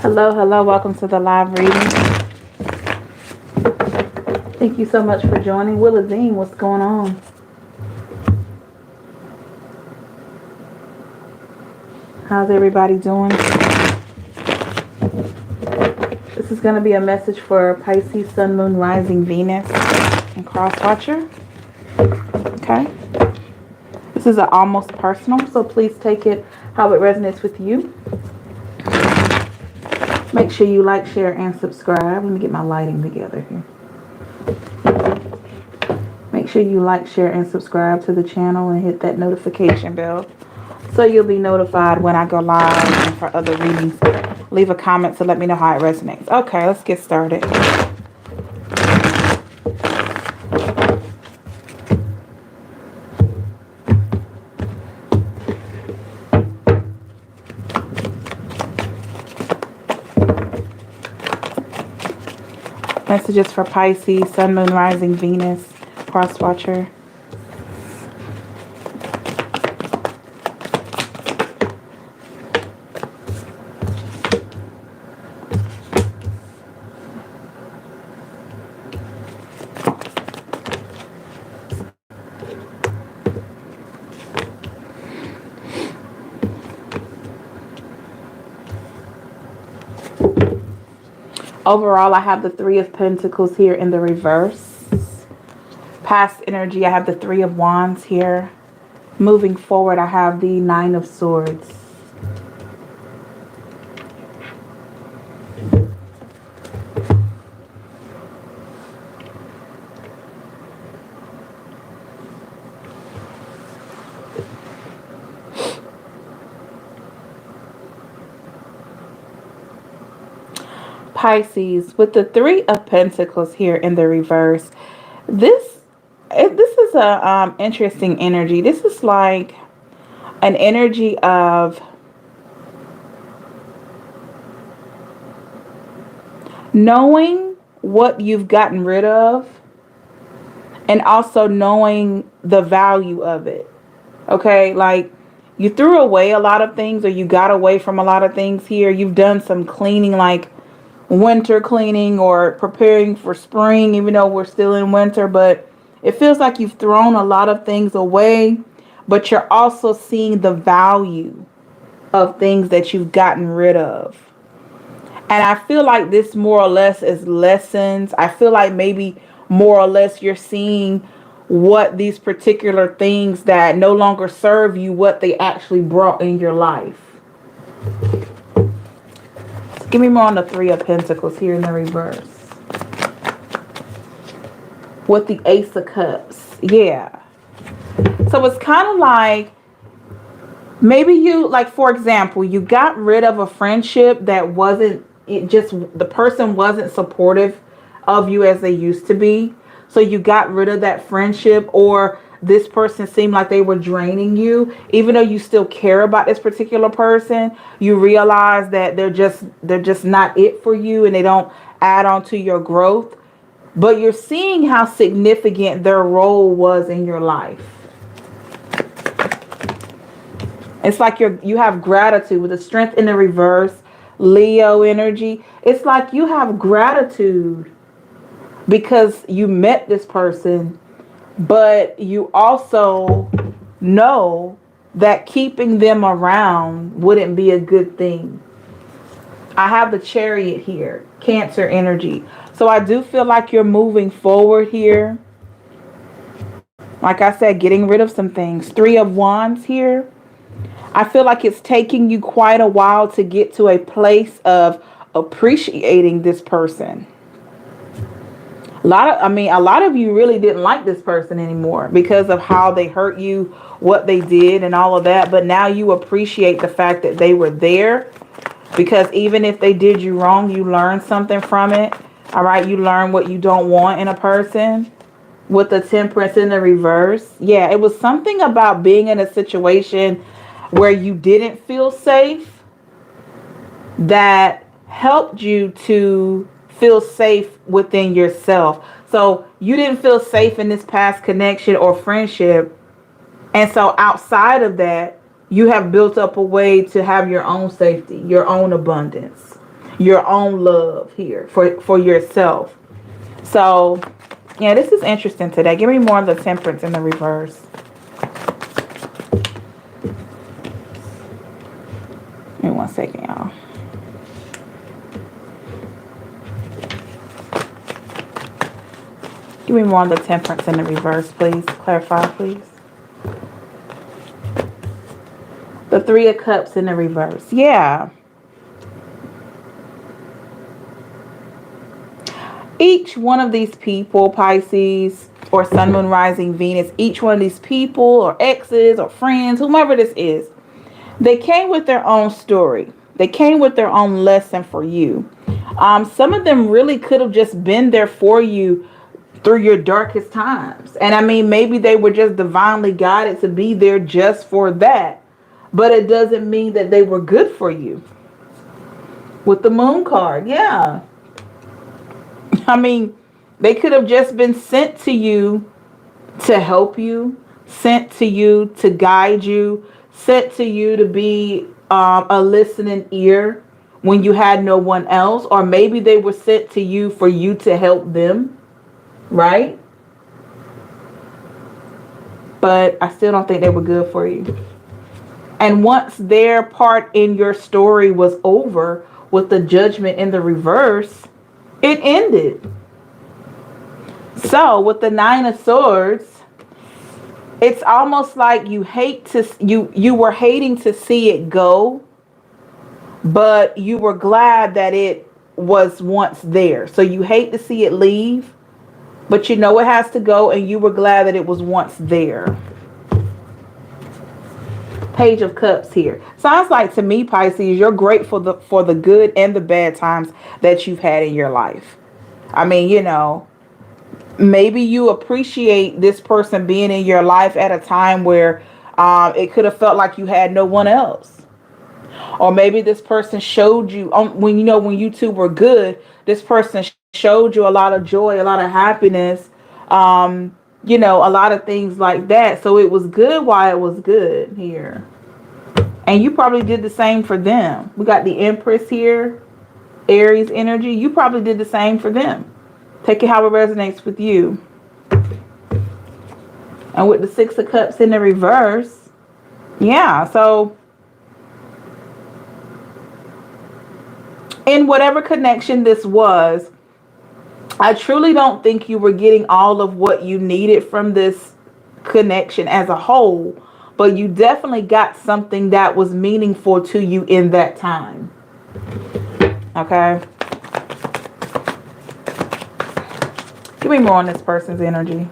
Hello, hello, welcome to the live reading. Thank you so much for joining. Willazine, what's going on? How's everybody doing? This is going to be a message for Pisces, Sun, Moon, Rising, Venus, and Cross Watcher. Okay. This is almost personal, so please take it how it resonates with you. Make sure you like, share, and subscribe. Let me get my lighting together here. Make sure you like, share, and subscribe to the channel and hit that notification bell so you'll be notified when I go live and for other readings. Leave a comment to let me know how it resonates. Okay, let's get started. Messages for Pisces, Sun, Moon, Rising, Venus, Cross Watcher. Overall, I have the Three of Pentacles here in the reverse. Past energy, I have the Three of Wands here. Moving forward, I have the Nine of Swords. Pisces, with the Three of Pentacles here in the reverse, this is a interesting energy. This is like an energy of knowing what you've gotten rid of and also knowing the value of it. Okay, like you threw away a lot of things or you got away from a lot of things here. You've done some cleaning, like winter cleaning or preparing for spring, even though we're still in winter, but it feels like you've thrown a lot of things away, but you're also seeing the value of things that you've gotten rid of. And I feel like this more or less is lessons. I feel like maybe more or less you're seeing what these particular things that no longer serve you, what they actually brought in your life. Give me more on the Three of Pentacles here in the reverse. With the Ace of Cups. Yeah. So it's kind of like maybe you, like for example, you got rid of a friendship that wasn't, the person wasn't supportive of you as they used to be. So you got rid of that friendship, or this person seemed like they were draining you. Even though you still care about this particular person, you realize that they're just not it for you and they don't add on to your growth. But you're seeing how significant their role was in your life. It's like you have gratitude with the Strength in the reverse, Leo energy. It's like you have gratitude because you met this person, but you also know that keeping them around wouldn't be a good thing. I have the Chariot here, Cancer energy. So I do feel like you're moving forward here. Like I said, getting rid of some things. Three of Wands here. I feel like it's taking you quite a while to get to a place of appreciating this person. A lot of you really didn't like this person anymore because of how they hurt you, what they did and all of that. But now you appreciate the fact that they were there, because even if they did you wrong, you learned something from it. All right. You learn what you don't want in a person. With the Temperance in the reverse. Yeah, it was something about being in a situation where you didn't feel safe that helped you to feel safe within yourself. So you didn't feel safe in this past connection or friendship. And so outside of that, you have built up a way to have your own safety, your own abundance. your own love here for yourself. So, yeah, this is interesting today. Give me more of the Temperance in the reverse. Give me 1 second, y'all. Give me more of the Temperance in the reverse, please. Clarify, please. The Three of Cups in the reverse. Yeah. Each one of these people, Pisces or Sun, Moon, Rising, Venus, each one of these people or exes or friends, whomever this is, they came with their own story. They came with their own lesson for you. Some of them really could have just been there for you through your darkest times. And I mean, maybe they were just divinely guided to be there just for that. But it doesn't mean that they were good for you. With the Moon card, yeah. I mean, they could have just been sent to you to help you, sent to you to guide you, sent to you to be a listening ear when you had no one else. Or maybe they were sent to you for you to help them, right? But I still don't think they were good for you. And once their part in your story was over with the Judgment in the reverse, it ended. So with the Nine of Swords, it's almost like you were hating to see it go, but you were glad that it was once there. So you hate to see it leave, but you know it has to go, and you were glad that it was once there. Page of Cups here. Sounds like to me, Pisces, you're grateful for the good and the bad times that you've had in your life. I mean, you know, maybe you appreciate this person being in your life at a time where it could have felt like you had no one else. Or maybe this person showed you, when you two were good, this person showed you a lot of joy, a lot of happiness, you know, a lot of things like that. So it was good while it was good here. And you probably did the same for them. We got the Empress here, Aries energy. You probably did the same for them. Take it how it resonates with you. And with the Six of Cups in the reverse, yeah, so in whatever connection this was, I truly don't think you were getting all of what you needed from this connection as a whole, but you definitely got something that was meaningful to you in that time. Okay? Give me more on this person's energy.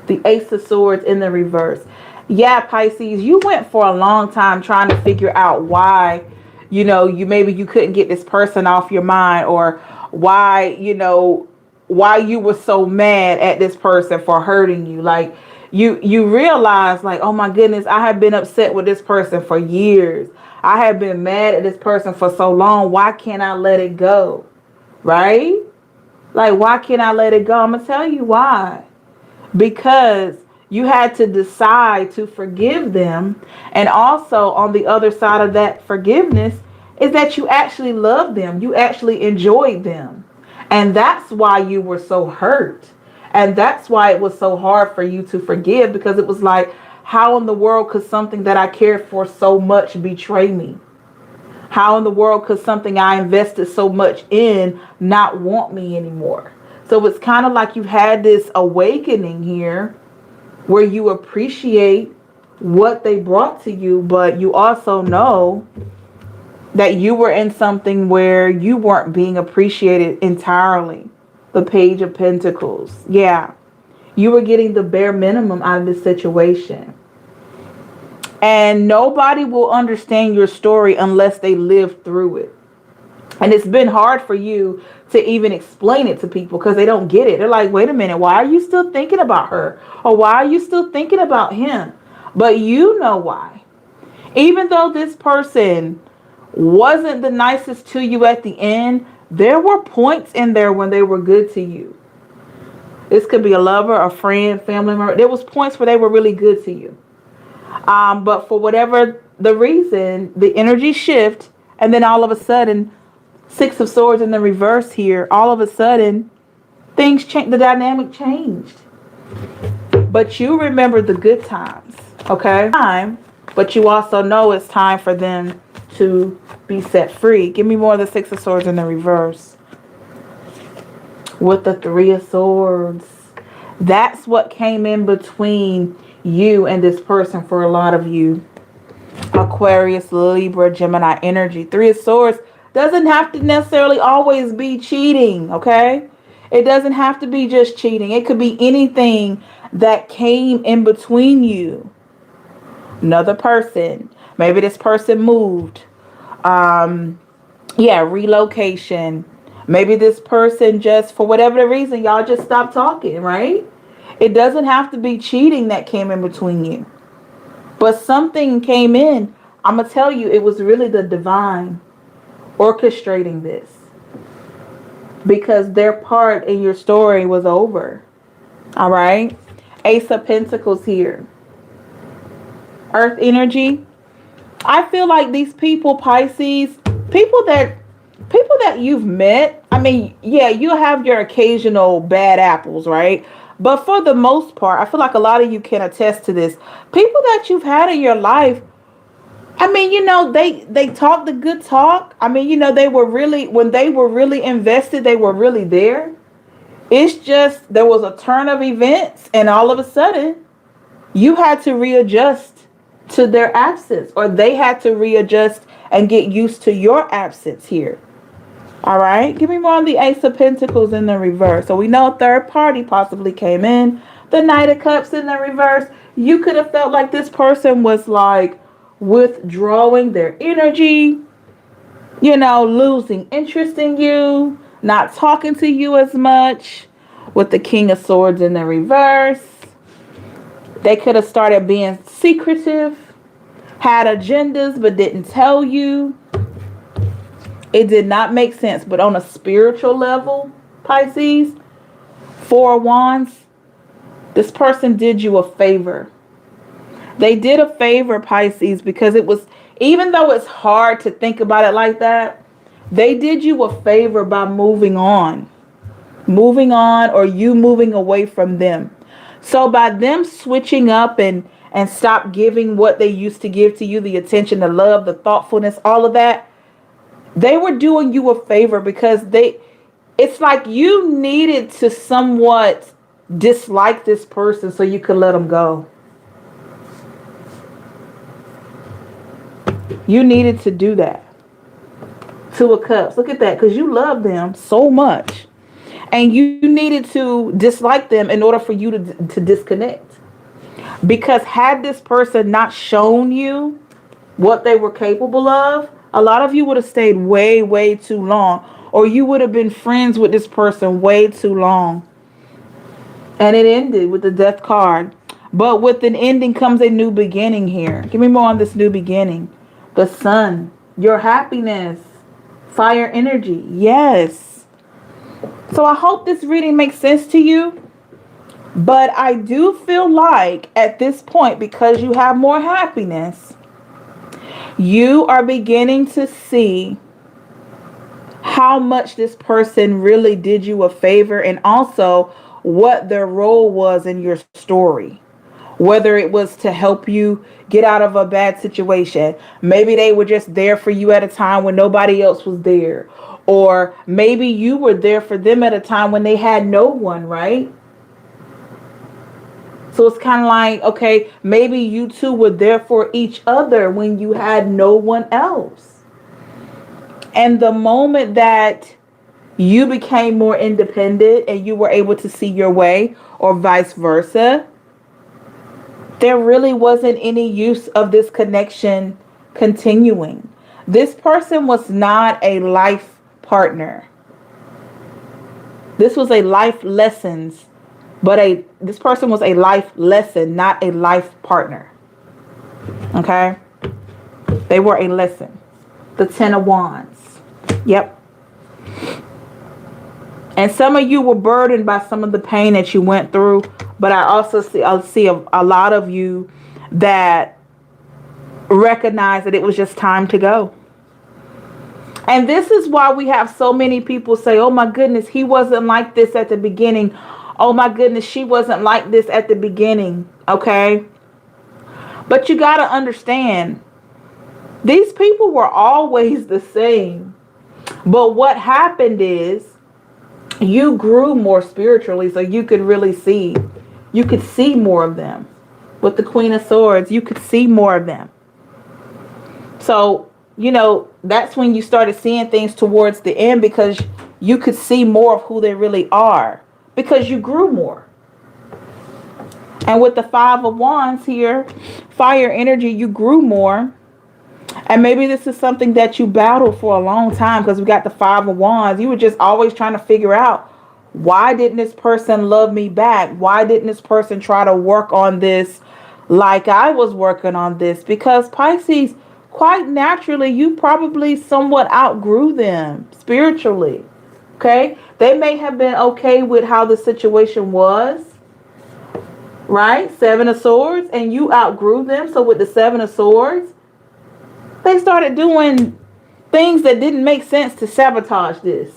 The Ace of Swords in the reverse. Yeah, Pisces, you went for a long time trying to figure out why, you know, maybe you couldn't get this person off your mind, or why, you know, why you were so mad at this person for hurting you. Like you realize, like, oh my goodness, I have been upset with this person for years. I have been mad at this person for so long. Why can't I let it go? Right? Like, why can't I let it go? I'm gonna tell you why. Because you had to decide to forgive them. And also on the other side of that forgiveness is that you actually loved them. You actually enjoyed them. And that's why you were so hurt. And that's why it was so hard for you to forgive, because it was like, how in the world could something that I cared for so much betray me? How in the world could something I invested so much in not want me anymore? So it's kind of like you had this awakening here where you appreciate what they brought to you, but you also know that you were in something where you weren't being appreciated entirely. The Page of Pentacles. Yeah. You were getting the bare minimum out of this situation. And nobody will understand your story unless they live through it. And it's been hard for you to even explain it to people because they don't get it. They're like, wait a minute, why are you still thinking about her? Or why are you still thinking about him? But you know why. Even though this person wasn't the nicest to you at the end, there were points in there when they were good to you. This could be a lover, a friend, family member. There was points where they were really good to you. But for whatever the reason, the energy shift, and then all of a sudden Six of Swords in the reverse here. All of a sudden, things change. The dynamic changed. But you remember the good times, okay? But you also know it's time for them to be set free. Give me more of the Six of Swords in the reverse. With the Three of Swords. That's what came in between you and this person for a lot of you. Aquarius, Libra, Gemini energy. Three of Swords doesn't have to necessarily always be cheating, okay? It doesn't have to be just cheating. It could be anything that came in between you. Another person. Maybe this person moved. Yeah, relocation. Maybe this person just, for whatever the reason, y'all just stopped talking, right? It doesn't have to be cheating that came in between you. But something came in. I'm going to tell you, it was really the divine orchestrating this. Because their part in your story was over. All right? Ace of Pentacles here. Earth energy. I feel like these people, Pisces, people that you've met, I mean, yeah, you have your occasional bad apples, right? But for the most part, I feel like a lot of you can attest to this. People that you've had in your life, I mean, you know, they talk the good talk. I mean, you know, they were really, when they were really invested, they were really there. It's just there was a turn of events and all of a sudden you had to readjust to their absence, or they had to readjust and get used to your absence here. All right, give me more on the Ace of Pentacles in the reverse. So we know a third party possibly came in. The Knight of Cups in the reverse. You could have felt like this person was like withdrawing their energy, you know, losing interest in you, not talking to you as much. With the King of Swords in the reverse. They could have started being secretive, had agendas but didn't tell you. It did not make sense. But on a spiritual level, Pisces, Four of Wands, this person did you a favor. They did a favor, Pisces, because it was, even though it's hard to think about it like that, they did you a favor by moving on. Moving on, or you moving away from them. So by them switching up and stop giving what they used to give to you, the attention, the love, the thoughtfulness, all of that, they were doing you a favor because it's like you needed to somewhat dislike this person so you could let them go. You needed to do that. Two of Cups. Look at that, because you love them so much. And you needed to dislike them in order for you to disconnect. Because had this person not shown you what they were capable of, a lot of you would have stayed way, way too long. Or you would have been friends with this person way too long. And it ended with the Death card. But with an ending comes a new beginning here. Give me more on this new beginning. The Sun. Your happiness. Fire energy. Yes. So I hope this reading makes sense to you. But I do feel like at this point, because you have more happiness, you are beginning to see how much this person really did you a favor, and also what their role was in your story. Whether it was to help you get out of a bad situation. Maybe they were just there for you at a time when nobody else was there. Or maybe you were there for them at a time when they had no one, right? So it's kind of like, okay, maybe you two were there for each other when you had no one else. And the moment that you became more independent and you were able to see your way, or vice versa, there really wasn't any use of this connection continuing. This person was not a life partner. This was a life lessons, but this person was a life lesson, not a life partner. Okay? They were a lesson. The Ten of Wands. Yep. And some of you were burdened by some of the pain that you went through, but I see a lot of you that recognize that it was just time to go. And this is why we have so many people say, oh my goodness, he wasn't like this at the beginning. Oh my goodness, she wasn't like this at the beginning. Okay. But you got to understand, these people were always the same. But what happened is you grew more spiritually, so you could really see. You could see more of them. With the Queen of Swords, you could see more of them. So, that's when you started seeing things towards the end, because you could see more of who they really are, because you grew more. And with the Five of Wands here, fire energy, you grew more. And maybe this is something that you battled for a long time, because we got the Five of Wands. You were just always trying to figure out, why didn't this person love me back? Why didn't this person try to work on this like I was working on this? Because Pisces, quite naturally, you probably somewhat outgrew them spiritually. Okay? They may have been okay with how the situation was, right? Seven of Swords, and you outgrew them. So with the Seven of Swords, they started doing things that didn't make sense to sabotage this.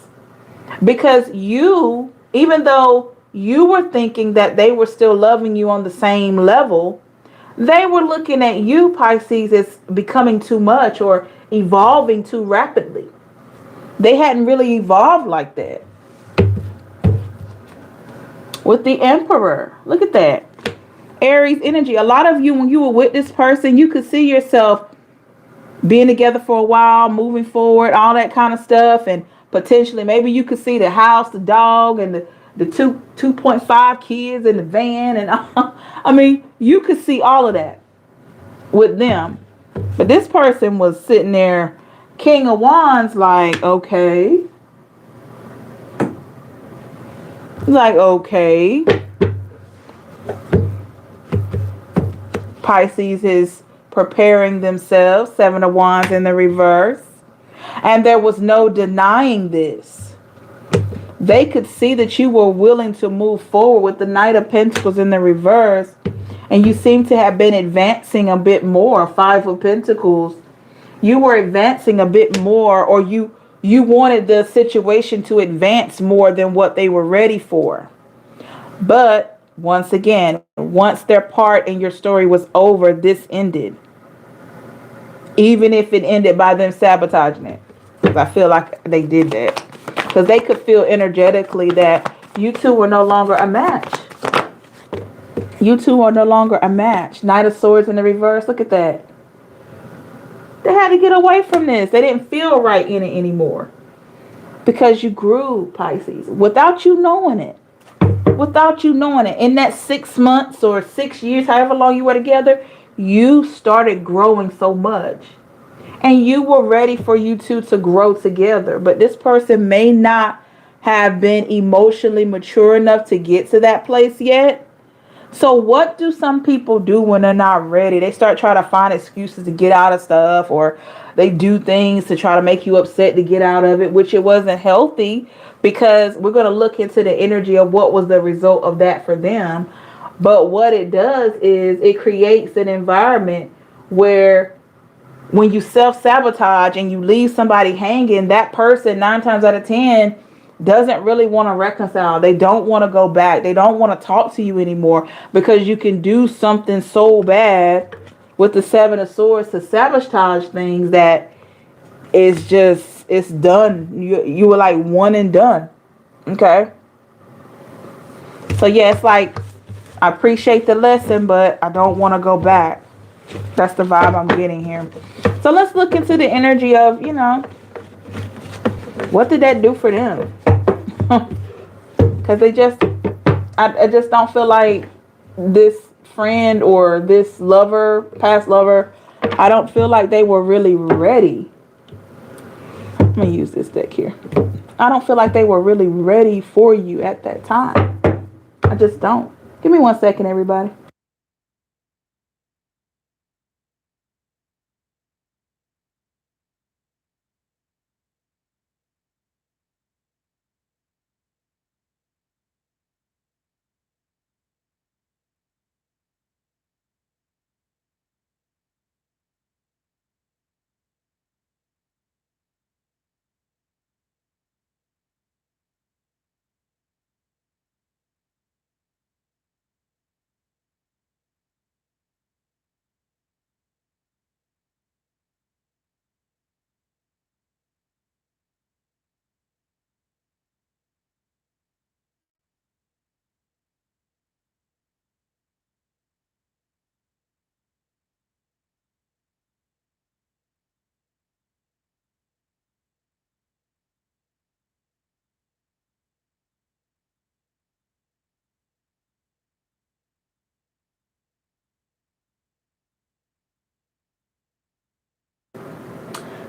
Because you, even though you were thinking that they were still loving you on the same level, they were looking at you, Pisces, as becoming too much or evolving too rapidly. They hadn't really evolved like that. With the Emperor, look at that. Aries energy. A lot of you, when you were with this person, you could see yourself being together for a while, moving forward, all that kind of stuff. And potentially, maybe you could see the house, the dog, and the 2.5 kids in the van. And I mean, you could see all of that with them. But this person was sitting there, King of Wands, like, okay. Like, okay. Pisces is preparing themselves. Seven of Wands in the reverse. And there was no denying this. They could see that you were willing to move forward with the Knight of Pentacles in the reverse. And you seem to have been advancing a bit more. Five of Pentacles. You were advancing a bit more, or you wanted the situation to advance more than what they were ready for. But once again, once their part in your story was over, this ended. Even if it ended by them sabotaging it. Because I feel like they did that. Because they could feel energetically that you two were no longer a match. You two are no longer a match. Knight of Swords in the reverse. Look at that. They had to get away from this. They didn't feel right in it anymore. Because you grew, Pisces, without you knowing it. Without you knowing it. In that 6 months or 6 years, however long you were together, you started growing so much. And you were ready for you two to grow together. But this person may not have been emotionally mature enough to get to that place yet. So what do some people do when they're not ready? They start trying to find excuses to get out of stuff, or they do things to try to make you upset to get out of it, which it wasn't healthy, because we're going to look into the energy of what was the result of that for them. But what it does is it creates an environment where when you self-sabotage and you leave somebody hanging, that person 9 times out of 10 doesn't really want to reconcile. They don't want to go back. They don't want to talk to you anymore, because you can do something so bad with the Seven of Swords to sabotage things that it's just, it's done. You were like one and done. Okay. So yeah, it's like, I appreciate the lesson, but I don't want to go back. That's the vibe I'm getting here. So let's look into the energy of, what did that do for them? Because I just don't feel like this friend or this lover, past lover, I don't feel like they were really ready. Let me use this deck here. I don't feel like they were really ready for you at that time. I just don't. Give me 1 second, everybody.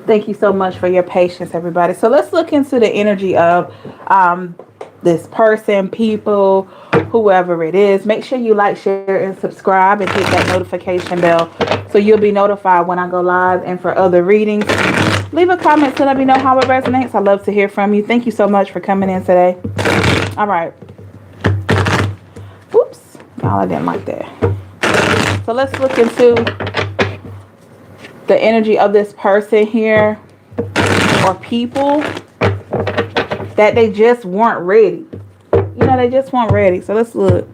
Thank you so much for your patience, everybody. So let's look into the energy of this person, people, whoever it is. Make sure you like, share, and subscribe, and hit that notification bell so you'll be notified when I go live. And for other readings, leave a comment to let me know how it resonates. I love to hear from you. Thank you so much for coming in today. All right. Whoops. No, I didn't like that. So let's look into the energy of this person here, or people, that they just weren't ready. You know, they just weren't ready. So let's look.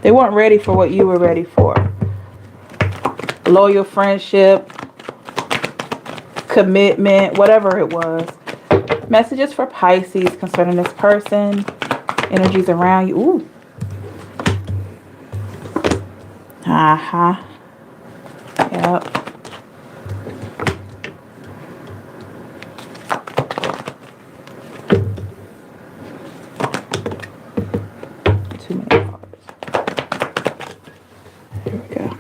They weren't ready for what you were ready for. Loyal friendship, commitment, whatever it was. Messages for Pisces concerning this person. Energies around you. Ooh. Yep. Too many cards. Here we go.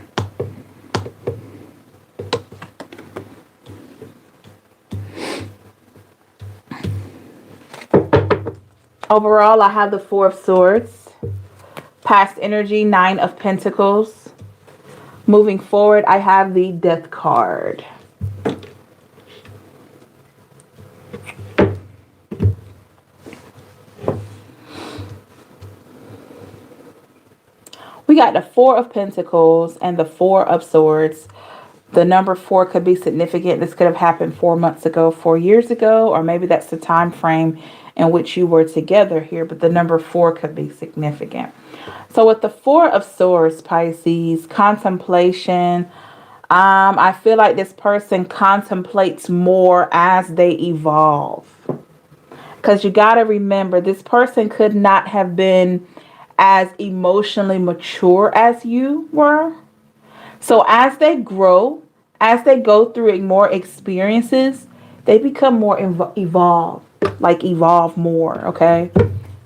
Overall, I have the Four of Swords. Past energy, Nine of Pentacles. Moving forward, I have the Death card. We got the Four of Pentacles and the Four of Swords. The number 4 could be significant. This could have happened 4 months ago, 4 years ago, or maybe that's the time frame in which you were together here, but the number 4 could be significant. So with the Four of Swords, Pisces, contemplation, I feel like this person contemplates more as they evolve. Because you got to remember, this person could not have been as emotionally mature as you were. So as they grow, as they go through more experiences, they become more evolved. Like evolve more, okay?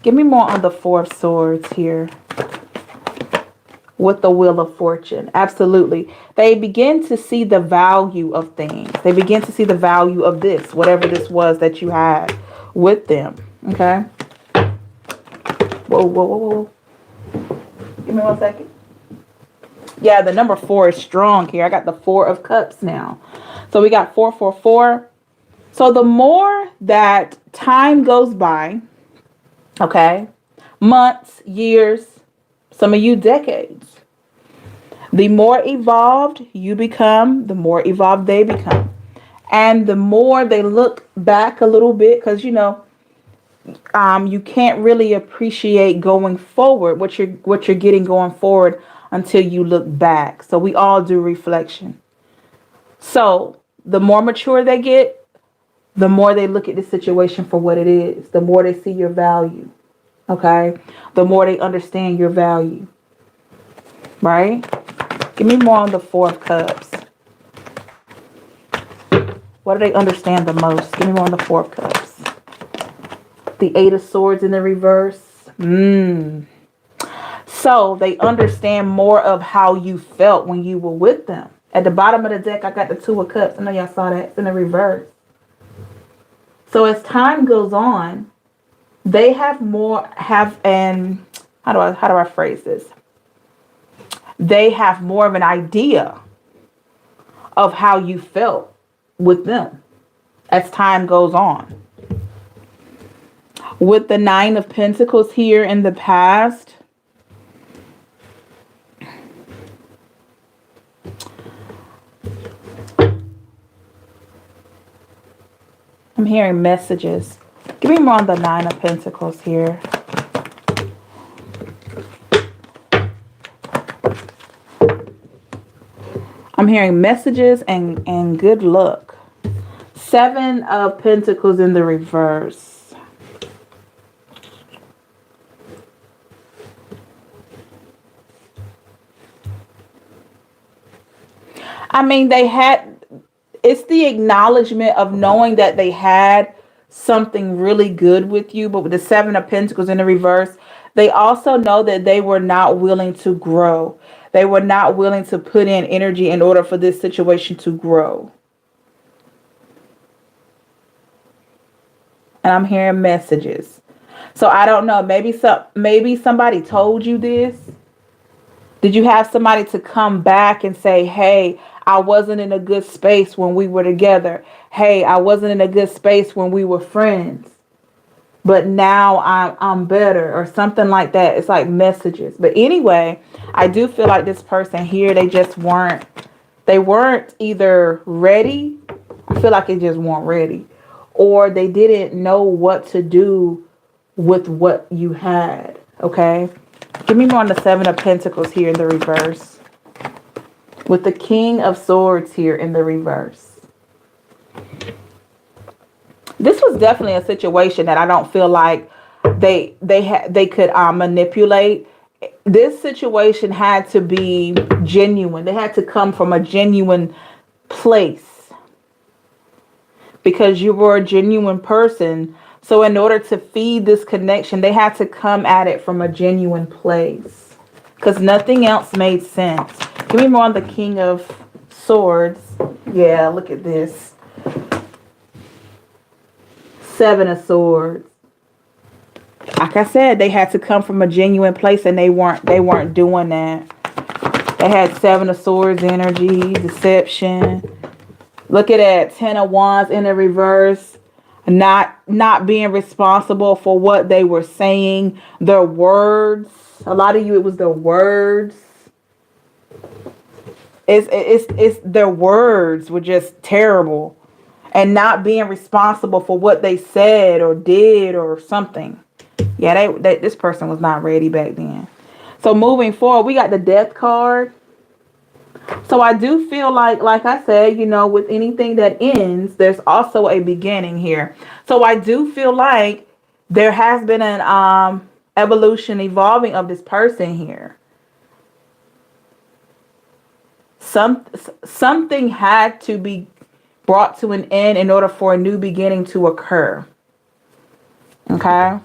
Give me more on the Four of Swords here. With the Wheel of Fortune. Absolutely. They begin to see the value of things. They begin to see the value of this, whatever this was that you had with them. Okay? Whoa, whoa, whoa, whoa. Give me 1 second. Yeah, the number 4 is strong here. I got the Four of Cups now. So we got 444. So the more that time goes by, okay, months, years, some of you decades, the more evolved you become, the more evolved they become. And the more they look back a little bit, because, you know, you can't really appreciate going forward, what you're getting going forward until you look back. So we all do reflection. So the more mature they get, the more they look at the situation for what it is, the more they see your value. Okay? The more they understand your value. Right? Give me more on the Four of Cups. What do they understand the most? Give me more on the Four of Cups. The Eight of Swords in the reverse. So they understand more of how you felt when you were with them. At the bottom of the deck, I got the Two of Cups. I know y'all saw that. It's in the reverse. So as time goes on, they have an, how do I phrase this? They have more of an idea of how you felt with them as time goes on. With the Nine of Pentacles here in the past, I'm hearing messages. Give me more on the Nine of Pentacles here. I'm hearing messages and good luck. Seven of Pentacles in the reverse. I mean, it's the acknowledgement of knowing that they had something really good with you, but with the Seven of Pentacles in the reverse, they also know that they were not willing to grow. They were not willing to put in energy in order for this situation to grow. And I'm hearing messages. So I don't know. Maybe somebody told you this. Did you have somebody to come back and say, hey, I wasn't in a good space when we were together. Hey, I wasn't in a good space when we were friends. But now I'm better, or something like that. It's like messages. But anyway, I do feel like this person here, they weren't either ready. I feel like they just weren't ready, or they didn't know what to do with what you had. Okay. Give me more on the Seven of Pentacles here in the reverse. With the King of Swords here in the reverse. This was definitely a situation that I don't feel like they could manipulate. This situation had to be genuine. They had to come from a genuine place, because you were a genuine person. So in order to feed this connection, they had to come at it from a genuine place, because nothing else made sense. Give me more on the King of Swords. Yeah, look at this. Seven of Swords. Like I said, they had to come from a genuine place, and they weren't doing that. They had Seven of Swords energy, deception. Look at that. 10 of Wands in the reverse. Not being responsible for what they were saying. Their words. A lot of you, it was their words. It's their words were just terrible. And not being responsible for what they said or did or something. Yeah, this person was not ready back then. So moving forward, we got the Death card. So I do feel like I said, you know, with anything that ends, there's also a beginning here. So I do feel like there has been an evolution, evolving of this person here. Something had to be brought to an end in order for a new beginning to occur. Okay?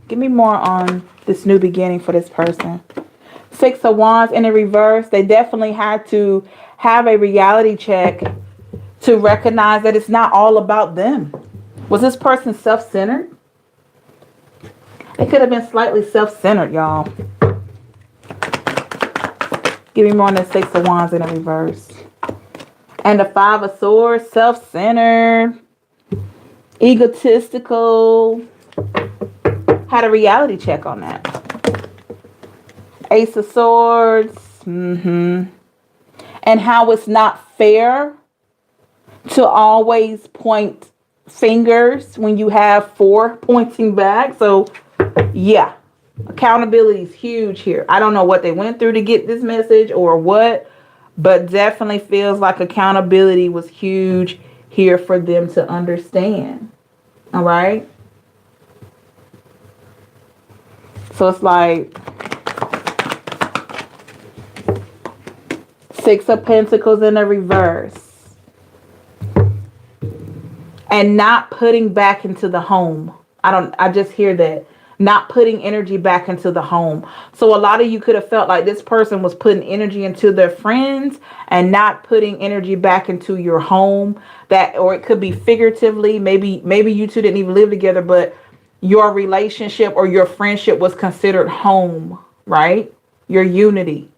Give me more on this new beginning for this person. Six of Wands in the reverse. They definitely had to have a reality check to recognize that it's not all about them. Was this person self-centered? They could have been slightly self-centered, y'all. Give me more on the Six of Wands in the reverse. And the Five of Swords, self-centered, egotistical. Had a reality check on that. Ace of Swords. And how it's not fair to always point fingers when you have four pointing back. So, yeah. Accountability is huge here. I don't know what they went through to get this message or what. But definitely feels like accountability was huge here for them to understand. All right. So it's like Six of Pentacles in the reverse. And not putting back into the home. I just hear that. Not putting energy back into the home. So a lot of you could have felt like this person was putting energy into their friends and not putting energy back into your home. Or it could be figuratively. Maybe you two didn't even live together, but your relationship or your friendship was considered home, right? Your unity.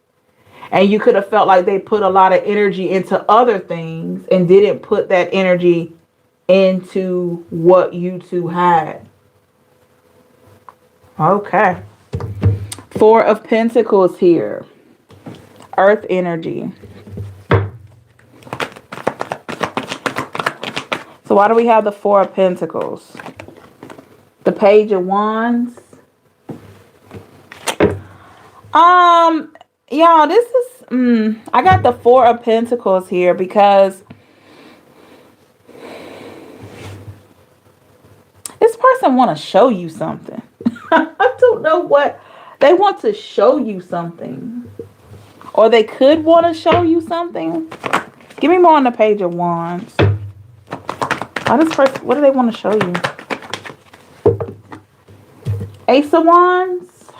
And you could have felt like they put a lot of energy into other things and didn't put that energy into what you two had. Okay. Four of Pentacles here. Earth energy. So why do we have the Four of Pentacles? The Page of Wands. Y'all, this is I got the Four of Pentacles here because this person want to show you something. I don't know what. They want to show you something. Or they could want to show you something. Give me more on the Page of Wands. This person, what do they want to show you? Ace of Wands.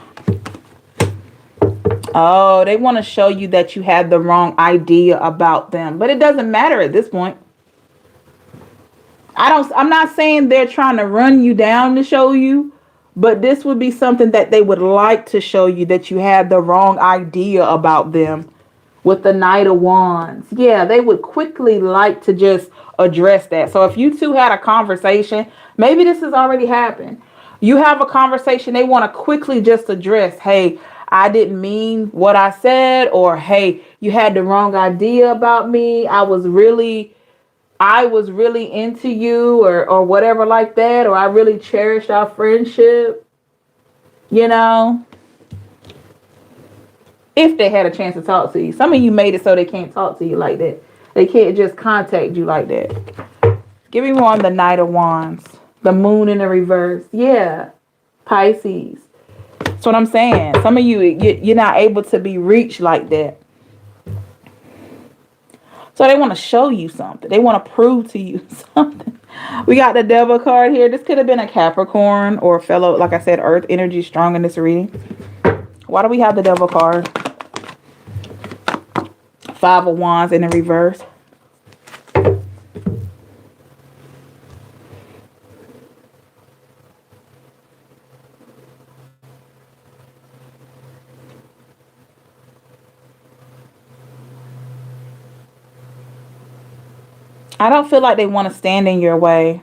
Oh, they want to show you that you had the wrong idea about them. But it doesn't matter at this point. I'm not saying they're trying to run you down to show you, but this would be something that they would like to show you, that you had the wrong idea about them. With the Knight of Wands, yeah, they would quickly like to just address that. So if you two had a conversation, maybe this has already happened. You have a conversation, they want to quickly just address, hey, I didn't mean what I said, or hey, you had the wrong idea about me. I was really into you, or whatever like that, or I really cherished our friendship, you know, if they had a chance to talk to you. Some of you made it so they can't talk to you like that. They can't just contact you like that. Give me more on the Knight of Wands. The Moon in the reverse. Yeah. Pisces. That's what I'm saying. Some of you're not able to be reached like that. So they want to show you something. They want to prove to you something. We got the Devil card here. This could have been a Capricorn or a fellow, like I said, Earth energy strong in this reading. Why do we have the Devil card? Five of Wands in the reverse. I don't feel like they want to stand in your way.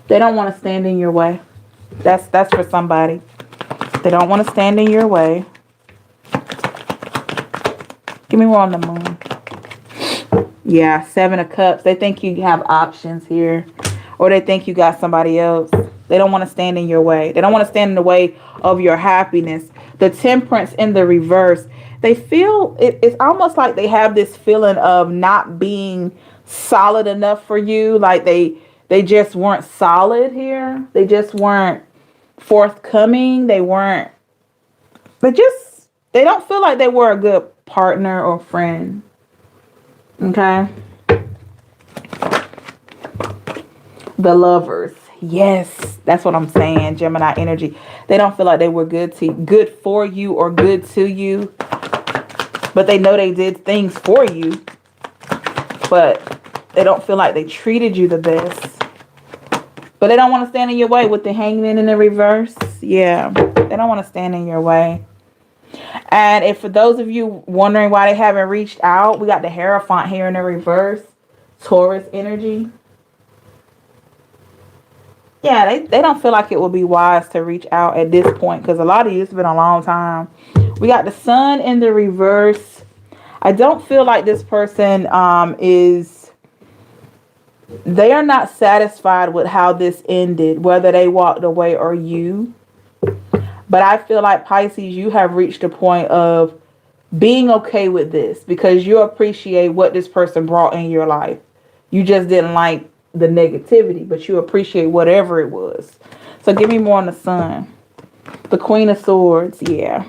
They don't want to stand in your way. That's for somebody. They don't want to stand in your way. Give me more on the Moon. Yeah, Seven of Cups. They think you have options here. Or they think you got somebody else. They don't want to stand in your way. They don't want to stand in the way of your happiness. The Temperance in the reverse. They feel, it's almost like they have this feeling of not being solid enough for you. Like they just weren't solid here. They just weren't forthcoming. They don't feel like they were a good partner or friend. Okay. The Lovers. Yes, that's what I'm saying. Gemini energy. They don't feel like they were good for you or good to you. But they know they did things for you. But they don't feel like they treated you the best. But they don't want to stand in your way with the Hangman in the reverse. Yeah, they don't want to stand in your way. And if for those of you wondering why they haven't reached out, we got the Hierophant here in the reverse. Taurus energy. Yeah, they don't feel like it would be wise to reach out at this point, because a lot of you, it's been a long time. We got the Sun in the reverse. I don't feel like this person they are not satisfied with how this ended, whether they walked away or you. But I feel like, Pisces, you have reached a point of being okay with this because you appreciate what this person brought in your life. You just didn't like the negativity, but you appreciate whatever it was. So give me more on the Sun. The Queen of Swords. Yeah.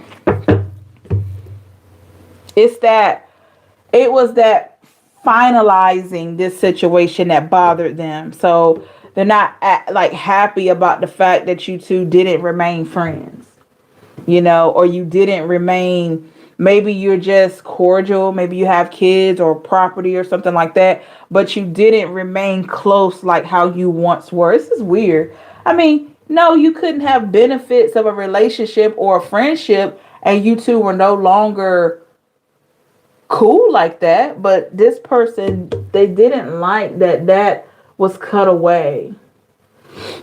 It was that finalizing this situation that bothered them. So they're not happy about the fact that you two didn't remain friends, or you didn't remain, maybe you're just cordial, maybe you have kids or property or something like that, but you didn't remain close like how you once were. This is weird. I mean, no, you couldn't have benefits of a relationship or a friendship and you two were no longer cool like that, but this person, they didn't like that was cut away,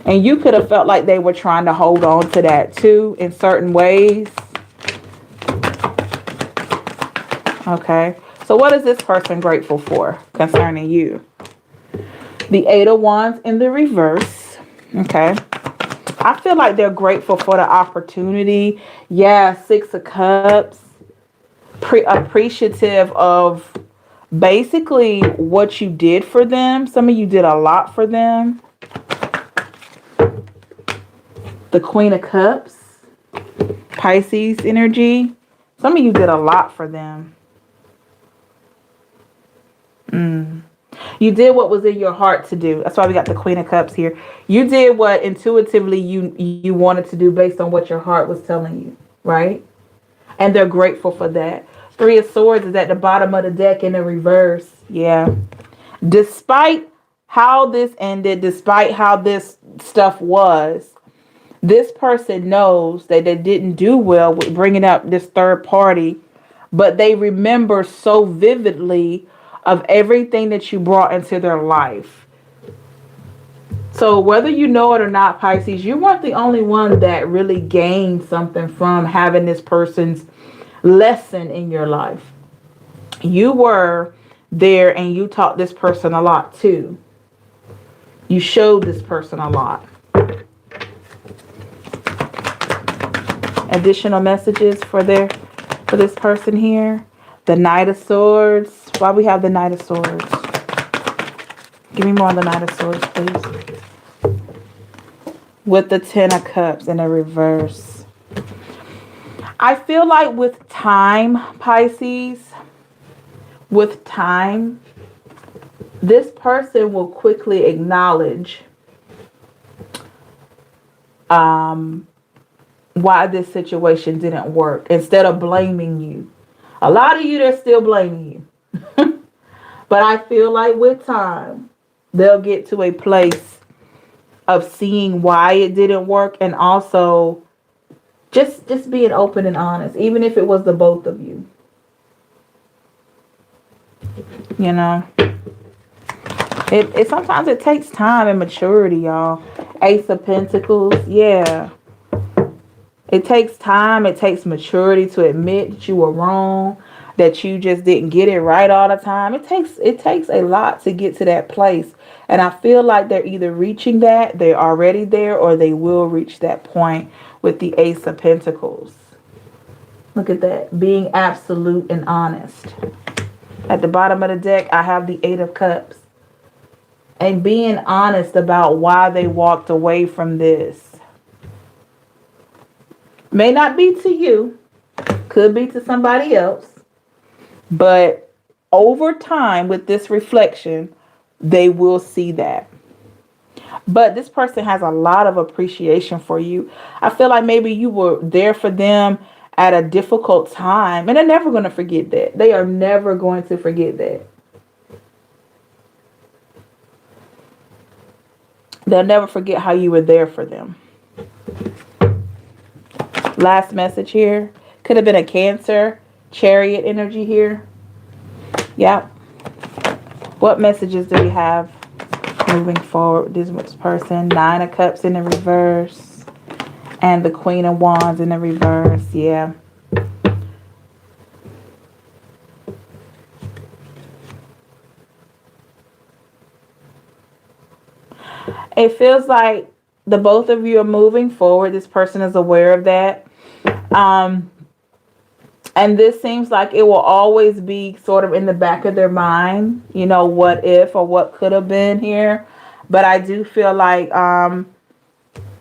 and you could have felt like they were trying to hold on to that too in certain ways. Okay, so what is this person grateful for concerning you? The Eight of Wands in the reverse. Okay, I feel like they're grateful for the opportunity. Yeah, Six of Cups. Appreciative of basically what you did for them. Some of you did a lot for them. The Queen of Cups. Pisces energy. Some of you did a lot for them. You did what was in your heart to do. That's why we got the Queen of Cups here. You did what intuitively you wanted to do based on what your heart was telling you, right? And they're grateful for that. Three of Swords is at the bottom of the deck in the reverse. Yeah. Despite how this ended, despite how this stuff was, this person knows that they didn't do well with bringing up this third party, but they remember so vividly of everything that you brought into their life. So whether you know it or not, Pisces, you weren't the only one that really gained something from having this person's lesson in your life. You were there and you taught this person a lot too. You showed this person a lot. Additional messages for this person here. The Knight of Swords. Why we have the Knight of Swords? Give me more on the Knight of Swords, please. With the Ten of Cups in a reverse. I feel like with time, Pisces, with time, this person will quickly acknowledge why this situation didn't work instead of blaming you. A lot of you, they're still blaming you. But I feel like with time, they'll get to a place of seeing why it didn't work, and also just being open and honest, even if it was the both of you. You know, it sometimes it takes time and maturity, y'all. Ace of Pentacles, yeah. It takes time, it takes maturity to admit that you were wrong, that you just didn't get it right all the time. It takes a lot to get to that place. And I feel like they're either reaching that, they're already there, or they will reach that point with the Ace of Pentacles. Look at that, being absolute and honest. At the bottom of the deck, I have the Eight of Cups. And being honest about why they walked away from this. May not be to you, could be to somebody else, but over time with this reflection, they will see that. But this person has a lot of appreciation for you. I feel like maybe you were there for them at a difficult time, and they're never going to forget that. They are never going to forget that. They'll never forget how you were there for them. Last message here. Could have been a Cancer, Chariot energy here. Yep. What messages do we have moving forward? This person. Nine of Cups in the reverse. And the Queen of Wands in the reverse. Yeah. It feels like the both of you are moving forward. This person is aware of that. And this seems like it will always be sort of in the back of their mind, you know, what if or what could have been here. But I do feel like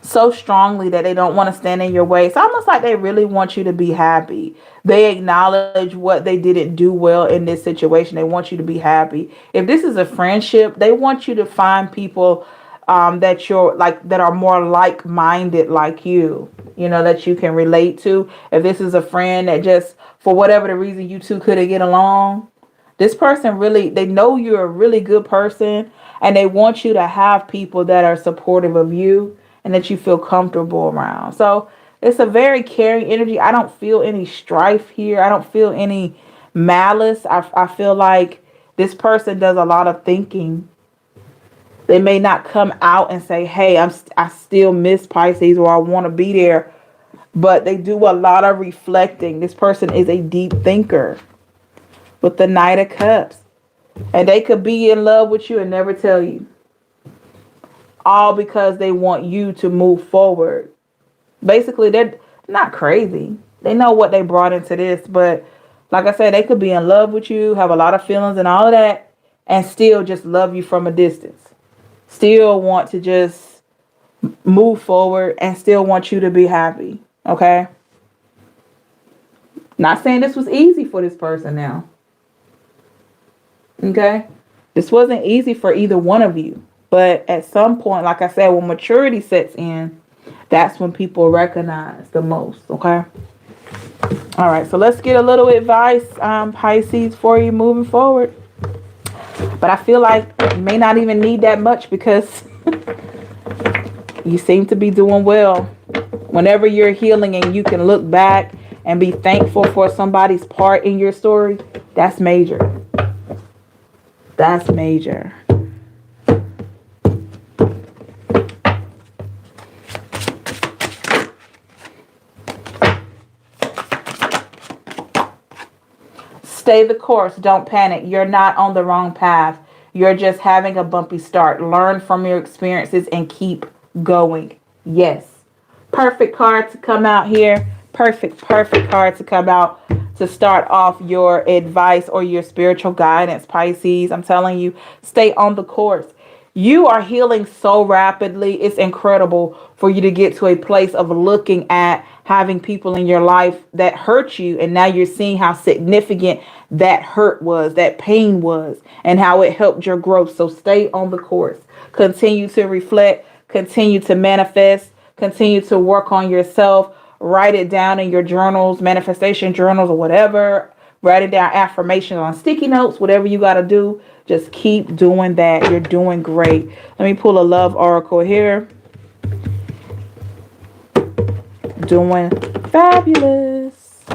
so strongly that they don't want to stand in your way. It's almost like they really want you to be happy. They acknowledge what they didn't do well in this situation. They want you to be happy. If this is a friendship, they want you to find people that are more like-minded like you know, that you can relate to. If this is a friend that just, for whatever the reason, you two couldn't get along, this person really, they know you're a really good person, and they want you to have people that are supportive of you and that you feel comfortable around. So it's a very caring energy. I don't feel any strife here. I don't feel any malice. I feel like this person does a lot of thinking. They may not come out and say, hey, I still miss Pisces, or I want to be there. But they do a lot of reflecting. This person is a deep thinker with the Knight of Cups. And they could be in love with you and never tell you. All because they want you to move forward. Basically, they're not crazy. They know what they brought into this. But like I said, they could be in love with you, have a lot of feelings and all of that, and still just love you from a distance. Still want to just move forward and still want you to be happy. Okay? Not saying this was easy for this person now. Okay? This wasn't easy for either one of you. But at some point, like I said, when maturity sets in, that's when people recognize the most. Okay? All right. So let's get a little advice, Pisces, for you moving forward. But I feel like you may not even need that much because you seem to be doing well. Whenever you're healing and you can look back and be thankful for somebody's part in your story, that's major. That's major. Stay the course. Don't panic. You're not on the wrong path. You're just having a bumpy start. Learn from your experiences and keep going. Yes. Perfect card to come out here. Perfect card to come out to start off your advice or your spiritual guidance, Pisces. I'm telling you, stay on the course. You are healing so rapidly. It's incredible for you to get to a place of looking at having people in your life that hurt you. And now you're seeing how significant that hurt was, that pain was, and how it helped your growth. So stay on the course. Continue to reflect, continue to manifest, continue to work on yourself. Write it down in your journals, manifestation journals or whatever. Write it down, affirmations on sticky notes, whatever you got to do. Just keep doing that. You're doing great. Let me pull a love oracle here. Doing fabulous.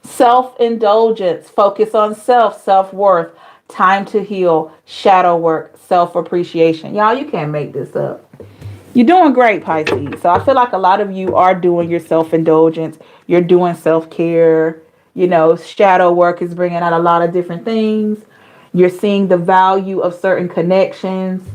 Self-indulgence. Focus on self, self-worth. Time to heal. Shadow work. Self-appreciation. Y'all, you can't make this up. You're doing great, Pisces. So I feel like a lot of you are doing your self-indulgence. You're doing self-care. You know, shadow work is bringing out a lot of different things. You're seeing the value of certain connections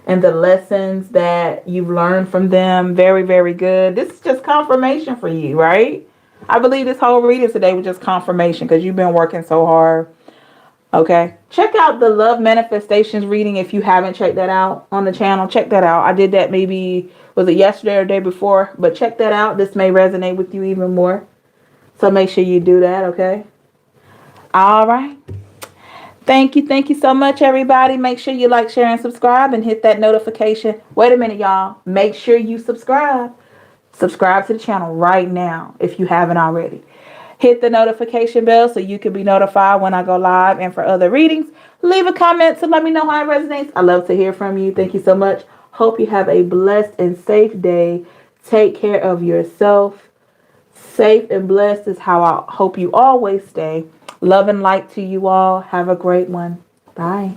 and the lessons that you've learned from them. Very, very good. This is just confirmation for you, right? I believe this whole reading today was just confirmation because you've been working so hard. Okay. Check out the love manifestations reading if you haven't checked that out on the channel. Check that out. I did that maybe, was it yesterday or the day before? But check that out. This may resonate with you even more. So make sure you do that, okay? All right. Thank you. Thank you so much, everybody. Make sure you like, share, and subscribe and hit that notification. Wait a minute, y'all. Make sure you subscribe. Subscribe to the channel right now if you haven't already. Hit the notification bell so you can be notified when I go live and for other readings. Leave a comment to let me know how it resonates. I love to hear from you. Thank you so much. Hope you have a blessed and safe day. Take care of yourself. Safe and blessed is how I hope you always stay. Love and light to you all. Have a great one. Bye.